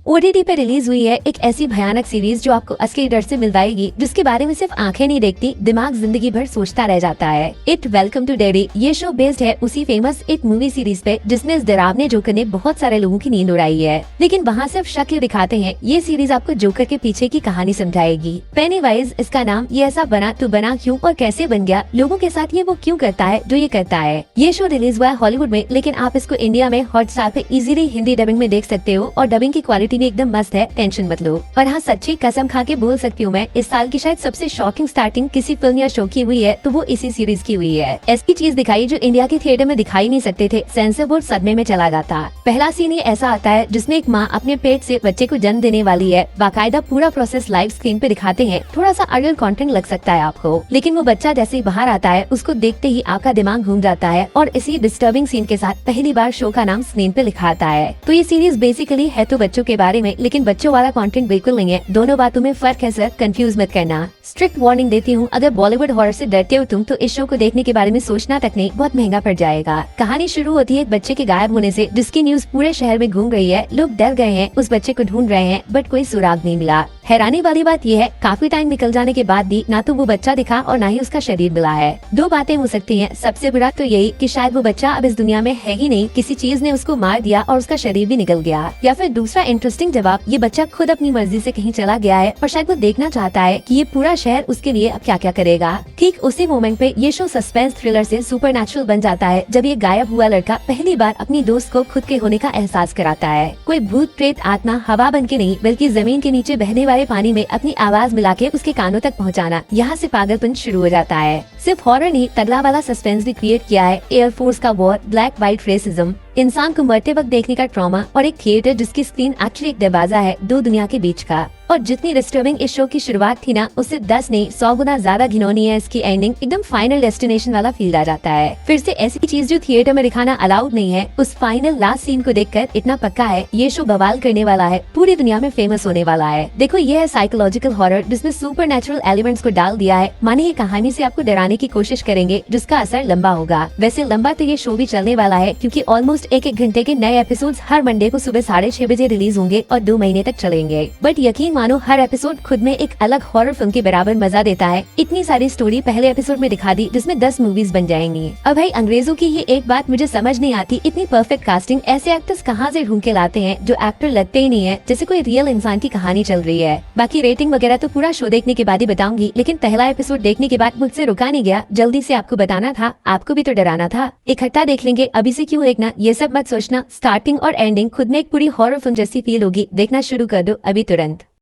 OTT पे release हुई है एक ऐसी भयानक सीरीज जो आपको असली डर से मिलवाएगी, जिसके बारे में सिर्फ आंखें नहीं देखती, दिमाग जिंदगी भर सोचता रह जाता है। It welcome to daddy. ये शो बेस्ड है उसी फेमस एक मूवी सीरीज पे जिसने इस डरावने जोकर ने बहुत सारे लोगों की नींद उड़ाई है। लेकिन वहाँ सिर्फ शक्ल दिखाते हैं, ये सीरीज आपको जोकर के पीछे की कहानी समझाएगी। पेनीवाइज इसका नाम, ये ऐसा बना तो बना क्यों और कैसे बन गया, लोगों के साथ ये वो क्यों करता है जो ये करता है। ये शो रिलीज हुआ है हॉलीवुड में, लेकिन आप इसको इंडिया में हॉटस्टार पे इजीली हिंदी डबिंग में देख सकते हो और डबिंग की क्वालिटी भी एकदम मस्त है, टेंशन मत लो। और हाँ, सच्ची कसम खा के बोल सकती हूँ मैं, इस साल की शायद सबसे शॉकिंग स्टार्टिंग किसी फिल्म या शो की हुई है तो वो इसी सीरीज की हुई है। ऐसी चीज दिखाई जो इंडिया के थिएटर में दिखाई नहीं सकते थे, सेंसर बोर्ड सदमे में चला जाता। पहला सीन ही ऐसा आता है जिसमें एक माँ अपने पेट से बच्चे को जन्म देने वाली है, बाकायदा पूरा प्रोसेस लाइव स्क्रीन पे दिखाते हैं। थोड़ा सा अडल्ट कंटेंट लग सकता है आपको, लेकिन वो बच्चा जैसे ही बाहर आता है उसको देखते ही आपका दिमाग घूम जाता है और इसी डिस्टर्बिंग सीन के साथ पहली बार शो का नाम स्क्रीन पे लिखा आता है। तो ये सीरीज बेसिकली है तो बच्चों के बारे में, लेकिन बच्चों वाला कंटेंट बिल्कुल नहीं है। दोनों बातों में फर्क है सर, कंफ्यूज मत करना। स्ट्रिक्ट वार्निंग देती हूँ, अगर बॉलीवुड हॉरर से डरते हो तुम तो इस शो को देखने के बारे में सोचना तक नहीं, बहुत महंगा पड़ जाएगा। कहानी शुरू होती है एक बच्चे के गायब होने से, जिसकी न्यूज पूरे शहर में घूम रही है। लोग डर गए हैं, उस बच्चे को ढूंढ रहे हैं, बट कोई सुराग नहीं मिला। हैरानी वाली बात यह है, काफी टाइम निकल जाने के बाद भी ना तो वो बच्चा दिखा और ना ही उसका शरीर मिला है। दो बातें हो सकती हैं, सबसे बुरा तो यही कि शायद वो बच्चा अब इस दुनिया में है ही नहीं, किसी चीज ने उसको मार दिया और उसका शरीर भी निकल गया। या फिर दूसरा इंटरेस्टिंग जवाब, ये बच्चा खुद अपनी मर्जी से कहीं चला गया है और शायद वो देखना चाहता है कि ये पूरा शहर उसके लिए अब क्या क्या करेगा। ठीक उसी मोमेंट पे ये शो सस्पेंस थ्रिलर से सुपरनैचुरल बन जाता है, जब ये गायब हुआ लड़का पहली बार अपनी दोस्त को खुद के होने का एहसास कराता है। कोई भूत प्रेत आत्मा हवा बन के नहीं, बल्कि जमीन के नीचे बहने वाले पानी में अपनी आवाज मिला के उसके कानों तक पहुंचाना, यहाँ से पागलपन शुरू हो जाता है। सिर्फ हॉरर नहीं, तगड़ा वाला सस्पेंस भी क्रिएट किया है। एयरफोर्स का वॉर, ब्लैक व्हाइट रेसिज्म, इंसान को मरते वक्त देखने का ट्रॉमा और एक थिएटर जिसकी स्क्रीन एक्चुअली एक दरवाजा है दो दुनिया के बीच का। और जितनी डिस्टर्बिंग इस शो की शुरुआत थी ना, उससे 10 नहीं 100 गुना ज्यादा घिनौनी है इसकी एंडिंग। एकदम फाइनल डेस्टिनेशन वाला फील आ जाता है। फिर से ऐसी चीज जो थिएटर में दिखाना अलाउड नहीं है, उस फाइनल लास्ट सीन को देखकर इतना पक्का है ये शो बवाल करने वाला है, पूरी दुनिया में फेमस होने वाला है। देखो, ये है साइकोलॉजिकल हॉरर जिसमें सुपरनैचुरल एलिमेंट्स को डाल दिया है। माने ये कहानी से आपको डराने की कोशिश करेंगे, जिसका असर लंबा होगा। वैसे लंबा तो ये शो भी चलने वाला है, क्योंकि ऑलमोस्ट एक घंटे के नए एपिसोड्स हर मंडे को सुबह 6:30 बजे रिलीज होंगे और 2 महीने तक चलेंगे। बट यकीन मानो, हर एपिसोड खुद में एक अलग हॉरर फिल्म के बराबर मजा देता है। इतनी सारी स्टोरी पहले एपिसोड में दिखा दी, जिसमें 10 मूवीज बन जाएंगी। अब भाई, अंग्रेजों की ये एक बात मुझे समझ नहीं आती, इतनी परफेक्ट कास्टिंग ऐसे एक्टर्स कहाँ से ढूंढ के लाते हैं जो एक्टर लगते ही नहीं है, जैसे कोई रियल इंसान की कहानी चल रही है। बाकी रेटिंग वगैरह तो पूरा शो देखने के बाद ही बताऊंगी, लेकिन पहला एपिसोड देखने के बाद मुझसे रुका नहीं गया, जल्दी से आपको बताना था, आपको भी तो डराना था। इकट्ठा देख लेंगे, अभी से क्यों देखना, ये सब मत सोचना। स्टार्टिंग और एंडिंग खुद में एक पूरी हॉरर फिल्म जैसी फील होगी। देखना शुरू कर दो अभी तुरंत।